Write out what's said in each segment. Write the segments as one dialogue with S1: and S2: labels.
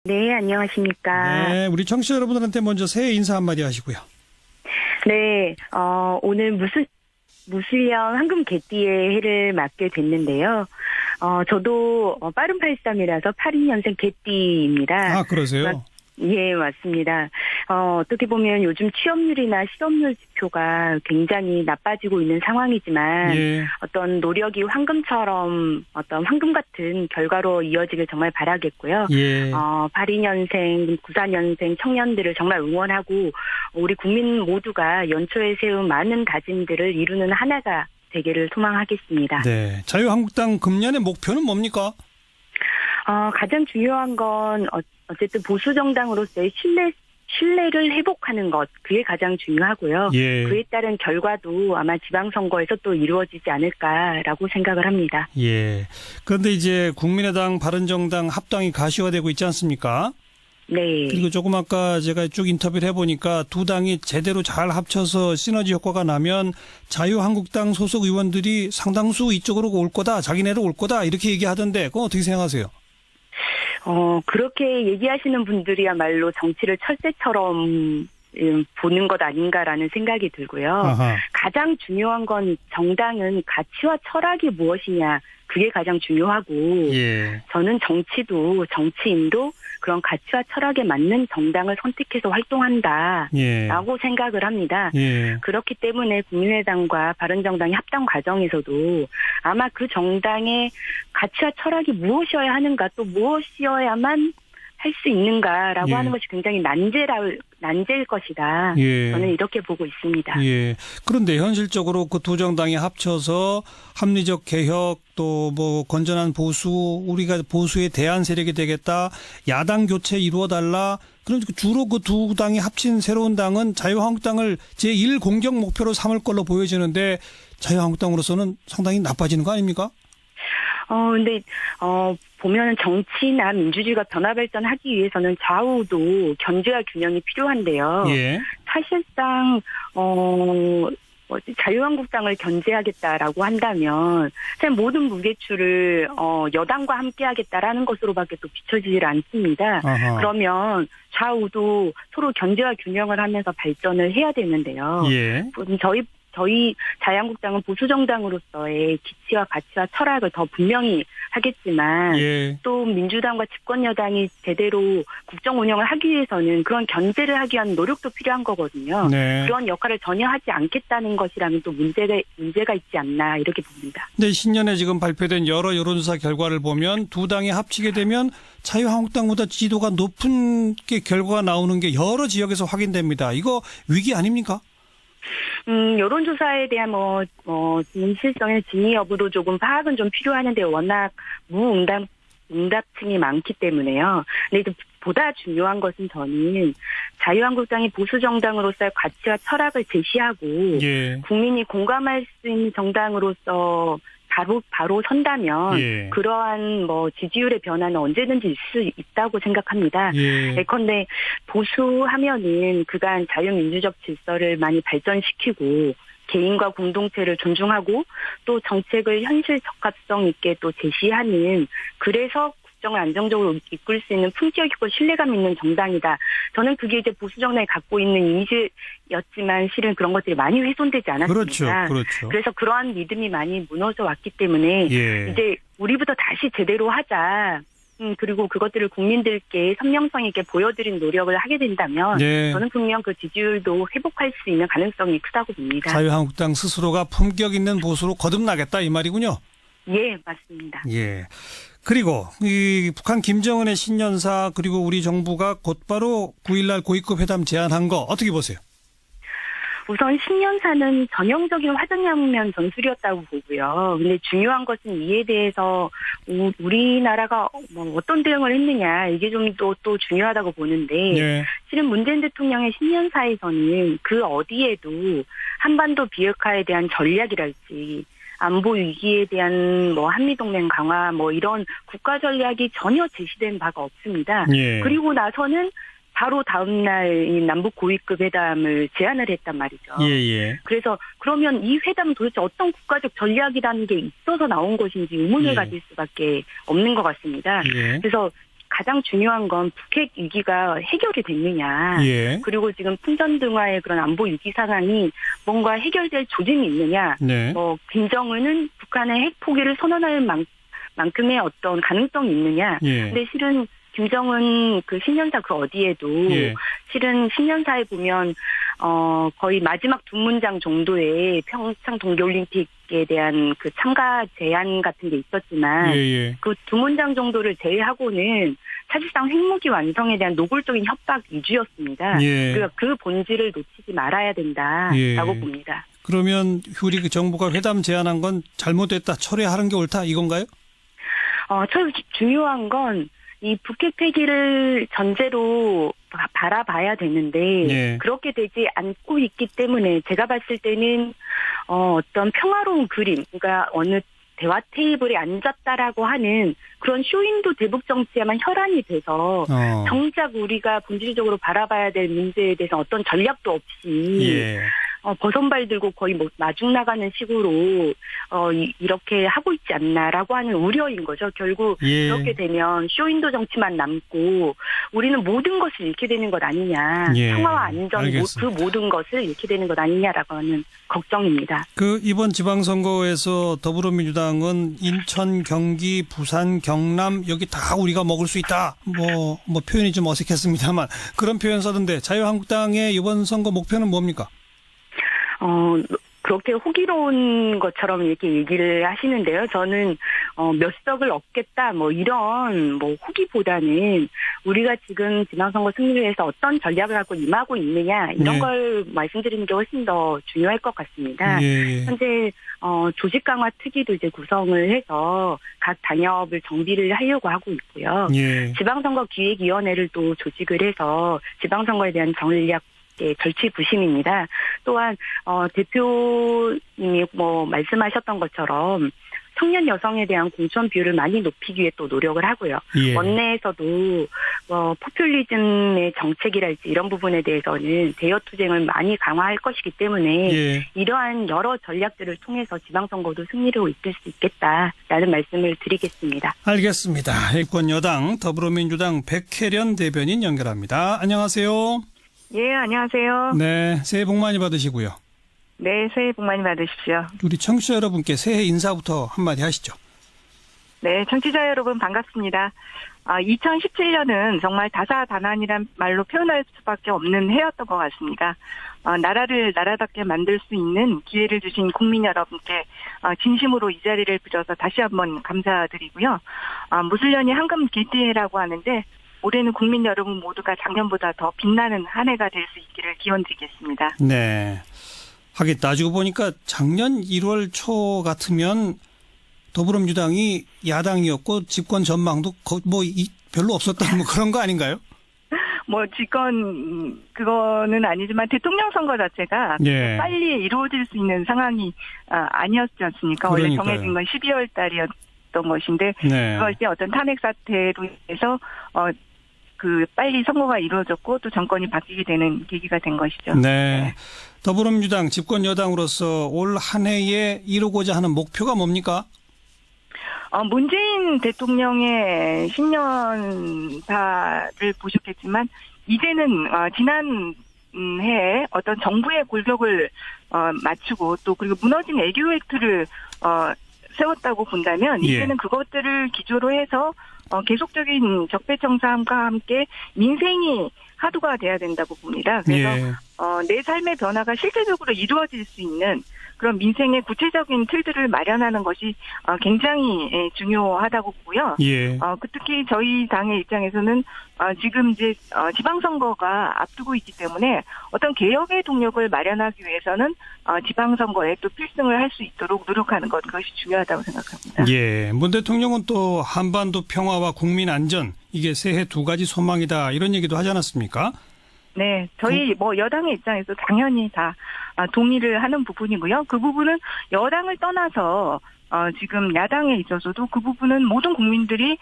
S1: 네, 안녕하십니까.
S2: 네, 우리 청취자 여러분들한테 먼저 새해 인사 한마디 하시고요.
S1: 네, 오늘 무수령 황금 개띠의 해를 맞게 됐는데요. 저도 빠른 83이라서 82년생 개띠입니다.
S2: 아, 그러세요?
S1: 예, 맞습니다. 어떻게 보면 요즘 취업률이나 실업률 지표가 굉장히 나빠지고 있는 상황이지만,
S2: 예.
S1: 어떤 노력이 황금처럼 어떤 황금 같은 결과로 이어지길 정말 바라겠고요.
S2: 예.
S1: 82년생, 94년생 청년들을 정말 응원하고, 우리 국민 모두가 연초에 세운 많은 다짐들을 이루는 한 해가 되기를 소망하겠습니다.
S2: 네. 자유한국당 금년의 목표는 뭡니까?
S1: 가장 중요한 건 어쨌든 보수 정당으로서의 신뢰를 회복하는 것, 그게 가장 중요하고요.
S2: 예.
S1: 그에 따른 결과도 아마 지방선거에서 또 이루어지지 않을까라고 생각을 합니다.
S2: 예. 그런데 이제 국민의당, 바른정당 합당이 가시화되고 있지 않습니까?
S1: 네.
S2: 그리고 조금 아까 제가 쭉 인터뷰를 해보니까 두 당이 제대로 잘 합쳐서 시너지 효과가 나면 자유한국당 소속 의원들이 상당수 이쪽으로 올 거다, 자기네로 올 거다 이렇게 얘기하던데 그건 어떻게 생각하세요?
S1: 그렇게 얘기하시는 분들이야말로 정치를 철새처럼 보는 것 아닌가라는 생각이 들고요.
S2: 아하.
S1: 가장 중요한 건 정당은 가치와 철학이 무엇이냐, 그게 가장 중요하고,
S2: 예.
S1: 저는 정치인도 그런 가치와 철학에 맞는 정당을 선택해서 활동한다
S2: 예.
S1: 라고 생각을 합니다.
S2: 예.
S1: 그렇기 때문에 국민의당과 바른정당의 합당 과정에서도 아마 그 정당의 가치와 철학이 무엇이어야 하는가, 또 무엇이어야만 할 수 있는가라고
S2: 예.
S1: 하는 것이 굉장히 난제일 것이다.
S2: 예.
S1: 저는 이렇게 보고 있습니다.
S2: 예. 그런데 현실적으로 그 두 정당이 합쳐서 합리적 개혁 또 뭐 건전한 보수, 우리가 보수의 대안 세력이 되겠다. 야당 교체 이루어달라. 그럼 주로 그 두 당이 합친 새로운 당은 자유한국당을 제1 공격 목표로 삼을 걸로 보여지는데 자유한국당으로서는 상당히 나빠지는 거 아닙니까?
S1: 근데, 보면은 정치나 민주주의가 변화 발전하기 위해서는 좌우도 견제와 균형이 필요한데요.
S2: 예.
S1: 사실상, 자유한국당을 견제하겠다라고 한다면, 사실 모든 무게추를, 여당과 함께 하겠다라는 것으로밖에 또 비춰지질 않습니다.
S2: 아하.
S1: 그러면 좌우도 서로 견제와 균형을 하면서 발전을 해야 되는데요.
S2: 예.
S1: 저희 자유한국당은 보수정당으로서의 기치와 가치와 철학을 더 분명히 하겠지만
S2: 예.
S1: 또 민주당과 집권여당이 제대로 국정 운영을 하기 위해서는 그런 견제를 하기 위한 노력도 필요한 거거든요.
S2: 네.
S1: 그런 역할을 전혀 하지 않겠다는 것이라면 또 문제가 있지 않나 이렇게 봅니다.
S2: 근데 신년에 지금 발표된 여러 여론조사 결과를 보면 두 당이 합치게 되면 자유한국당보다 지지도가 높은 게 결과가 나오는 게 여러 지역에서 확인됩니다. 이거 위기 아닙니까?
S1: 여론조사에 대한 진실성의 진위 여부도 조금 파악은 좀 필요하는데 워낙 무응답층이 많기 때문에요. 근데 보다 중요한 것은 저는 자유한국당이 보수정당으로서의 가치와 철학을 제시하고
S2: 예.
S1: 국민이 공감할 수 있는 정당으로서 바로 선다면
S2: 예.
S1: 그러한 지지율의 변화는 언제든지 있을 수 있다고 생각합니다.
S2: 예.
S1: 예컨대 보수하면은 그간 자유민주적 질서를 많이 발전시키고 개인과 공동체를 존중하고 또 정책을 현실 적합성 있게 또 제시하는, 그래서 국정을 안정적으로 이끌 수 있는 품격 있고 신뢰감 있는 정당이다. 저는 그게 이제 보수 정당이 갖고 있는 이미지였지만 실은 그런 것들이 많이 훼손되지 않았습니다.
S2: 그렇죠.
S1: 그래서 그러한 믿음이 많이 무너져 왔기 때문에
S2: 예.
S1: 이제 우리부터 다시 제대로 하자. 그리고 그것들을 국민들께 선명성 있게 보여드린 노력을 하게 된다면
S2: 예.
S1: 저는 분명 그 지지율도 회복할 수 있는 가능성이 크다고 봅니다.
S2: 자유한국당 스스로가 품격 있는 보수로 거듭나겠다 이 말이군요.
S1: 예, 맞습니다.
S2: 예. 그리고 이 북한 김정은의 신년사 그리고 우리 정부가 곧바로 9일날 고위급 회담 제안한 거 어떻게 보세요?
S1: 우선 신년사는 전형적인 화전양면 전술이었다고 보고요. 근데 중요한 것은 이에 대해서 우리나라가 어떤 대응을 했느냐, 이게 좀 또 중요하다고 보는데
S2: 예.
S1: 실은 문재인 대통령의 신년사에서는 그 어디에도 한반도 비핵화에 대한 전략이랄지 안보 위기에 대한 한미동맹 강화 이런 국가 전략이 전혀 제시된 바가 없습니다.
S2: 예.
S1: 그리고 나서는 바로 다음 날 이 남북 고위급 회담을 제안을 했단 말이죠.
S2: 예.
S1: 그래서 그러면 이 회담은 도대체 어떤 국가적 전략이라는 게 있어서 나온 것인지 의문을
S2: 예.
S1: 가질 수밖에 없는 것 같습니다.
S2: 예.
S1: 그래서 가장 중요한 건 북핵 위기가 해결이 됐느냐.
S2: 예.
S1: 그리고 지금 풍전등화의 그런 안보 위기 상황이 뭔가 해결될 조짐이 있느냐.
S2: 네.
S1: 김정은은 북한의 핵 포기를 선언할 만큼의 어떤 가능성이 있느냐.
S2: 예.
S1: 근데 실은 김정은 그 신년사 그 어디에도
S2: 예.
S1: 실은 신년사에 보면 거의 마지막 두 문장 정도의 평창 동계올림픽에 대한 그 참가 제안 같은 게 있었지만
S2: 예.
S1: 그 두 문장 정도를 제외하고는 사실상 핵무기 완성에 대한 노골적인 협박 위주였습니다.
S2: 예.
S1: 그러니까 그 본질을 놓치지 말아야 된다라고 봅니다.
S2: 그러면 우리 그 정부가 회담 제안한 건 잘못됐다, 철회하는 게 옳다 이건가요?
S1: 중요한 건 이 북핵 폐기를 전제로 바라봐야 되는데
S2: 예.
S1: 그렇게 되지 않고 있기 때문에 제가 봤을 때는 어떤 평화로운 그림, 그러니까 어느 대화 테이블에 앉았다라고 하는 그런 쇼윈도 대북 정치에만 혈안이 돼서 정작 우리가 본질적으로 바라봐야 될 문제에 대해서 어떤 전략도 없이 버선발 들고 거의 마중 나가는 식으로 이렇게 하고 있지 않나라고 하는 우려인 거죠. 결국 그렇게 되면 쇼윈도 정치만 남고 우리는 모든 것을 잃게 되는 것 아니냐. 평화와 안전 그 모든 것을 잃게 되는 것 아니냐라고 하는 걱정입니다. 그
S2: 이번 지방선거에서 더불어민주당은 인천, 경기, 부산, 경남 여기 다 우리가 먹을 수 있다. 뭐 표현이 좀 어색했습니다만 그런 표현 써던데 자유한국당의 이번 선거 목표는 뭡니까?
S1: 그렇게 호기로운 것처럼 이렇게 얘기를 하시는데요. 저는 몇 석을 얻겠다 이런 호기보다는 우리가 지금 지방선거 승리를 위해서 어떤 전략을 갖고 임하고 있느냐 이런 걸 말씀드리는 게 훨씬 더 중요할 것 같습니다. 현재 조직 강화 특위도 이제 구성을 해서 각 단협을 정비를 하려고 하고 있고요. 지방선거 기획위원회를 또 조직을 해서 지방선거에 대한 전략 절치부심입니다. 또한 대표님이 말씀하셨던 것처럼 청년 여성에 대한 공천 비율을 많이 높이기 위해 또 노력을 하고요. 원내에서도 포퓰리즘의 정책이랄지 이런 부분에 대해서는 대여 투쟁을 많이 강화할 것이기 때문에 이러한 여러 전략들을 통해서 지방선거도 승리를 이끌 수 있겠다라는 말씀을 드리겠습니다.
S2: 알겠습니다. 야권 여당 더불어민주당 백혜련 대변인 연결합니다. 안녕하세요.
S3: 예, 안녕하세요.
S2: 네, 새해 복 많이 받으시고요.
S3: 네, 새해 복 많이 받으십시오.
S2: 우리 청취자 여러분께 새해 인사부터 한마디 하시죠.
S3: 네, 청취자 여러분 반갑습니다. 2017년은 정말 다사다난이란 말로 표현할 수밖에 없는 해였던 것 같습니다. 나라를 나라답게 만들 수 있는 기회를 주신 국민 여러분께 진심으로 이 자리를 빌어서 다시 한번 감사드리고요. 무술년이 황금 길띠해라고 하는데 올해는 국민 여러분 모두가 작년보다 더 빛나는 한 해가 될 수 있기를 기원드리겠습니다.
S2: 네. 하긴 따지고 보니까 작년 1월 초 같으면 더불어민주당이 야당이었고 집권 전망도 별로 없었던 그런 거 아닌가요?
S3: 집권 그거는 아니지만 대통령 선거 자체가 빨리 이루어질 수 있는 상황이 아니었지 않습니까?
S2: 그러니까요.
S3: 원래 정해진 건 12월 달이었던 것인데 그것이 어떤 탄핵 사태로 인해서 빨리 선거가 이루어졌고 또 정권이 바뀌게 되는 계기가 된 것이죠.
S2: 네. 더불어민주당 집권 여당으로서 올 한 해에 이루고자 하는 목표가 뭡니까?
S3: 문재인 대통령의 신년사를 보셨겠지만 이제는 지난 해에 어떤 정부의 골격을 맞추고 또 그리고 무너진 애교 획트를 세웠다고 본다면 이제는 그것들을 기조로 해서 계속적인 적폐청산과 함께 민생이 하도가 돼야 된다고 봅니다. 그래서 내 삶의 변화가 실제적으로 이루어질 수 있는 그런 민생의 구체적인 틀들을 마련하는 것이 굉장히 중요하다고 보고요. 특히 저희 당의 입장에서는 지금 이제 지방선거가 앞두고 있기 때문에 어떤 개혁의 동력을 마련하기 위해서는 지방선거에 또 필승을 할 수 있도록 노력하는 것 그것이 중요하다고 생각합니다.
S2: 문 대통령은 또 한반도 평화와 국민 안전 이게 새해 두 가지 소망이다 이런 얘기도 하지 않았습니까?
S3: 네, 저희 여당의 입장에서 당연히 다 동의를 하는 부분이고요. 그 부분은 여당을 떠나서 지금 야당에 있어서도 그 부분은 모든 국민들이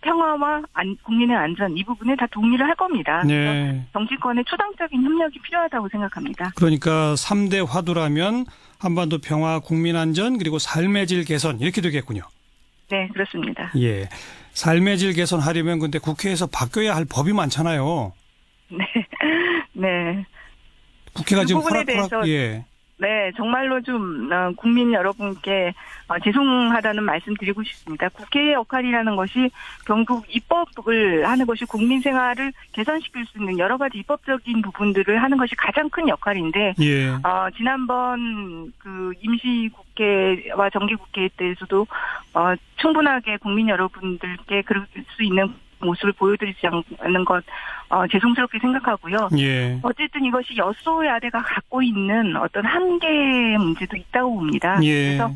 S3: 평화와 국민의 안전 이 부분에 다 동의를 할 겁니다. 그래서 정치권의 초당적인 협력이 필요하다고 생각합니다.
S2: 그러니까 3대 화두라면 한반도 평화, 국민 안전 그리고 삶의 질 개선 이렇게 되겠군요.
S3: 네, 그렇습니다.
S2: 예. 삶의 질 개선하려면 근데 국회에서 바뀌어야 할 법이 많잖아요.
S3: 네. 네.
S2: 국회가
S3: 그
S2: 지금
S3: 부분에
S2: 호락호락, 예.
S3: 네, 정말로 좀 국민 여러분께 죄송하다는 말씀 드리고 싶습니다. 국회의 역할이라는 것이 결국 입법을 하는 것이 국민 생활을 개선시킬 수 있는 여러 가지 입법적인 부분들을 하는 것이 가장 큰 역할인데,
S2: 예.
S3: 지난번 그 임시국회와 정기국회 때에서도 충분하게 국민 여러분들께 그럴 수 있는 모습을 보여드리지 않는 것 죄송스럽게 생각하고요.
S2: 예.
S3: 어쨌든 이것이 여소야대가 갖고 있는 어떤 한계의 문제도 있다고 봅니다.
S2: 예.
S3: 그래서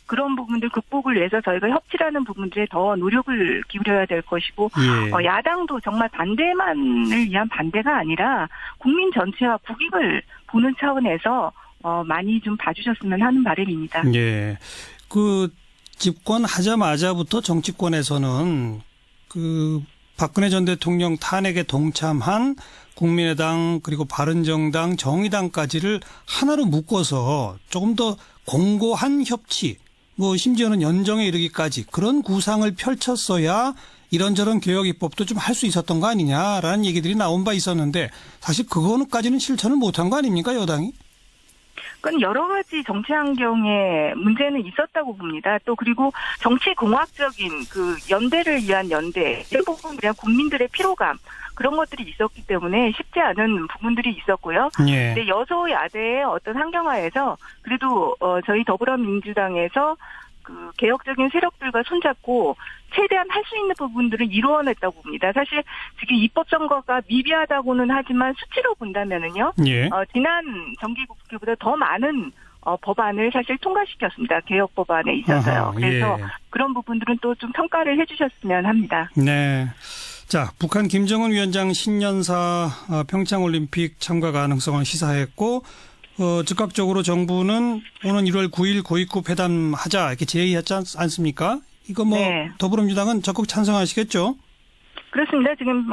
S3: 그런 부분들 극복을 위해서 저희가 협치라는 부분들에 더 노력을 기울여야 될 것이고
S2: 예.
S3: 야당도 정말 반대만을 위한 반대가 아니라 국민 전체와 국익을 보는 차원에서 많이 좀 봐주셨으면 하는 바람입니다.
S2: 예. 그 집권하자마자부터 정치권에서는 그 박근혜 전 대통령 탄핵에 동참한 국민의당 그리고 바른정당, 정의당까지를 하나로 묶어서 조금 더 공고한 협치, 뭐 심지어는 연정에 이르기까지 그런 구상을 펼쳤어야 이런저런 개혁 입법도 좀 할 수 있었던 거 아니냐라는 얘기들이 나온 바 있었는데 사실 그거는까지는 실천을 못한 거 아닙니까, 여당이?
S3: 그건 여러 가지 정치 환경에 문제는 있었다고 봅니다. 또 그리고 정치 공학적인 그 연대를 위한 연대, 이 부분에 대한 국민들의 피로감 그런 것들이 있었기 때문에 쉽지 않은 부분들이 있었고요.
S2: 예.
S3: 근데 여소야대의 어떤 환경하에서 그래도 저희 더불어민주당에서 그 개혁적인 세력들과 손잡고 최대한 할 수 있는 부분들을 이루어냈다고 봅니다. 사실 지금 입법 선거가 미비하다고는 하지만 수치로 본다면은요.
S2: 예.
S3: 지난 정기국회보다 더 많은 법안을 사실 통과시켰습니다. 개혁 법안에 있어서요.
S2: 아하,
S3: 그래서
S2: 예.
S3: 그런 부분들은 또 좀 평가를 해주셨으면 합니다.
S2: 네. 자, 북한 김정은 위원장 신년사 평창올림픽 참가 가능성을 시사했고 즉각적으로 정부는 오는 1월 9일 고위급 회담하자 이렇게 제의했지 않습니까? 이거 뭐
S3: 네.
S2: 더불어민주당은 적극 찬성하시겠죠?
S3: 그렇습니다. 지금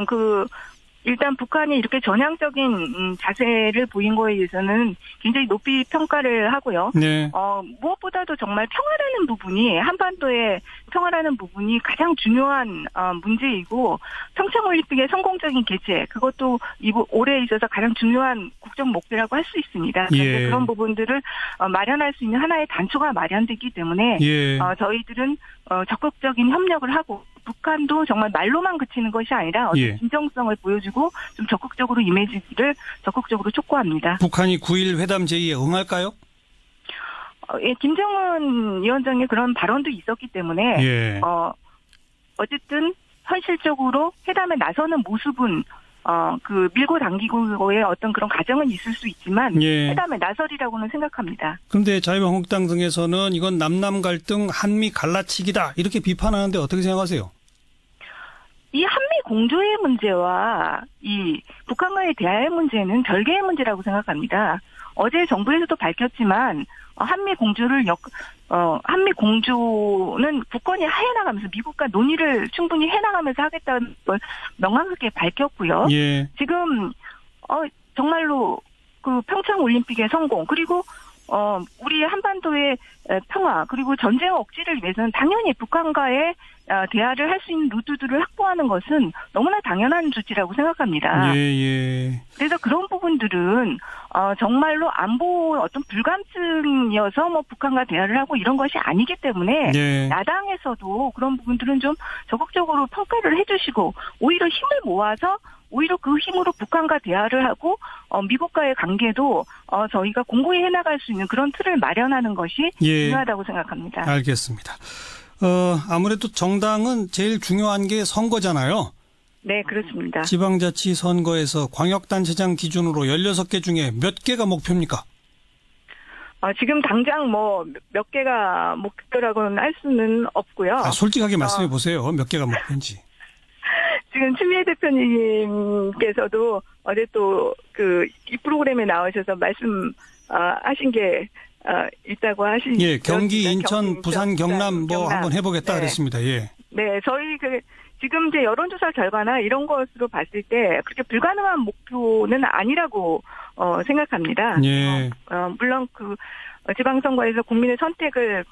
S3: 일단 북한이 이렇게 전향적인 자세를 보인 거에 대해서는 굉장히 높이 평가를 하고요.
S2: 네.
S3: 무엇보다도 정말 평화라는 부분이 한반도의 평화라는 부분이 가장 중요한 문제이고 평창올림픽의 성공적인 개최 그것도 올해에 있어서 가장 중요한 국정 목표라고 할 수 있습니다. 그런데
S2: 예.
S3: 그런 부분들을 마련할 수 있는 하나의 단초가 마련되기 때문에
S2: 예.
S3: 저희들은 적극적인 협력을 하고 북한도 정말 말로만 그치는 것이 아니라 어떤
S2: 예.
S3: 진정성을 보여주고 좀 적극적으로 임해지기를 적극적으로 촉구합니다.
S2: 북한이 9일 회담 제의에 응할까요?
S3: 예, 김정은 위원장의 그런 발언도 있었기 때문에
S2: 예.
S3: 어쨌든 현실적으로 회담에 나서는 모습은 그 밀고 당기고의 어떤 그런 과정은 있을 수 있지만
S2: 예.
S3: 회담에 나서리라고는 생각합니다.
S2: 그런데 자유한국당 등에서는 이건 남남 갈등, 한미 갈라치기다 이렇게 비판하는데 어떻게 생각하세요?
S3: 이 한미 공조의 문제와 이 북한과의 대화의 문제는 별개의 문제라고 생각합니다. 어제 정부에서도 밝혔지만 한미 공조는 국권이 해나가면서 미국과 논의를 충분히 해나가면서 하겠다는 걸 명확하게 밝혔고요.
S2: 예.
S3: 지금 정말로 그 평창 올림픽의 성공 그리고 우리 한반도의 평화 그리고 전쟁 억지를 위해서는 당연히 북한과의 대화를 할 수 있는 루트들을 확보하는 것은 너무나 당연한 조치라고 생각합니다.
S2: 예.
S3: 그래서 그런 부분들은 정말로 안보 어떤 불감증이어서 뭐 북한과 대화를 하고 이런 것이 아니기 때문에
S2: 예.
S3: 야당에서도 그런 부분들은 좀 적극적으로 평가를 해주시고 오히려 힘을 모아서 오히려 그 힘으로 북한과 대화를 하고 미국과의 관계도 저희가 공고히 해나갈 수 있는 그런 틀을 마련하는 것이
S2: 예.
S3: 중요하다고 생각합니다.
S2: 알겠습니다. 아무래도 정당은 제일 중요한 게 선거잖아요.
S3: 네, 그렇습니다.
S2: 지방자치 선거에서 광역단체장 기준으로 16개 중에 몇 개가 목표입니까?
S3: 지금 당장 뭐 몇 개가 목표라고는 할 수는 없고요.
S2: 솔직하게 말씀해 보세요. 몇 개가 목표인지.
S3: 지금 추미애 대표님께서도 어제 또 이 프로그램에 나오셔서 말씀하신 게 있다고 하신.
S2: 예, 경기, 인천, 부산, 경남 한번 해보겠다
S3: 네.
S2: 그랬습니다. 예.
S3: 네, 저희 지금 이제 여론조사 결과나 이런 것으로 봤을 때 그렇게 불가능한 목표는 아니라고 생각합니다.
S2: 예.
S3: 물론 지방선거에서 국민의 선택을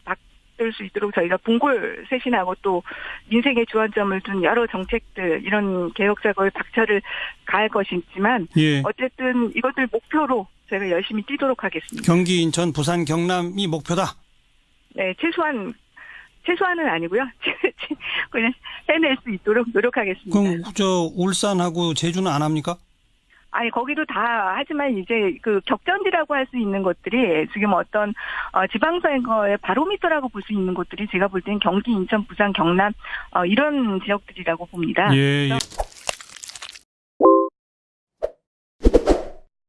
S3: 될 수 있도록 저희가 분골쇄신하고 또 민생의 주안점을 둔 여러 정책들 이런 개혁 작업에 박차를 가할 것이지만
S2: 예.
S3: 어쨌든 이것들 목표로 저희가 열심히 뛰도록 하겠습니다.
S2: 경기, 인천, 부산, 경남이 목표다.
S3: 네, 최소한은 아니고요. 그냥 해낼 수 있도록 노력하겠습니다.
S2: 그럼 울산하고 제주는 안 합니까?
S3: 아니, 거기도 다 하지만 이제 그 격전지라고 할 수 있는 것들이 지금 어떤 지방선거의 바로미터라고 볼 수 있는 것들이 제가 볼 때는 경기, 인천, 부산, 경남 이런 지역들이라고 봅니다.
S2: 예.